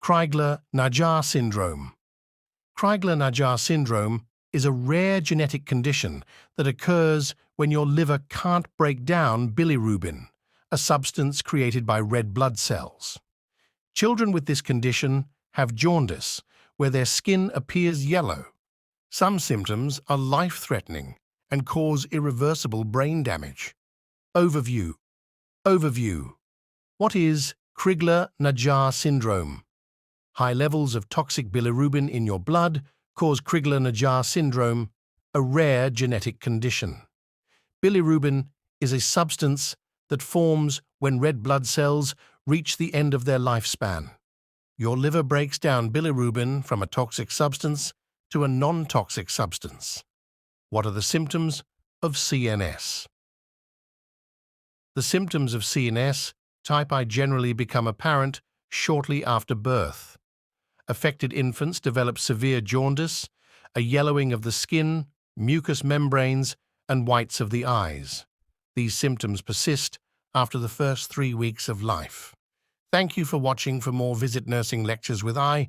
Criglor Najjar syndrome. Criglor Najjar syndrome is a rare genetic condition that occurs when your liver can't break down bilirubin, a substance created by red blood cells. Children with this condition have jaundice, where their skin appears yellow. Some symptoms are life-threatening and cause irreversible brain damage. Overview. What is Criglor Najjar syndrome? High levels of toxic bilirubin in your blood cause Criglor Najjar syndrome, a rare genetic condition. Bilirubin is a substance that forms when red blood cells reach the end of their lifespan. Your liver breaks down bilirubin from a toxic substance to a non-toxic substance. What are the symptoms of CNS? The symptoms of CNS type I generally become apparent shortly after birth. Affected infants develop severe jaundice, a yellowing of the skin, mucous membranes, and whites of the eyes. These symptoms persist after the first 3 weeks of life. Thank you for watching. For more, visit Nursing Lectures with I.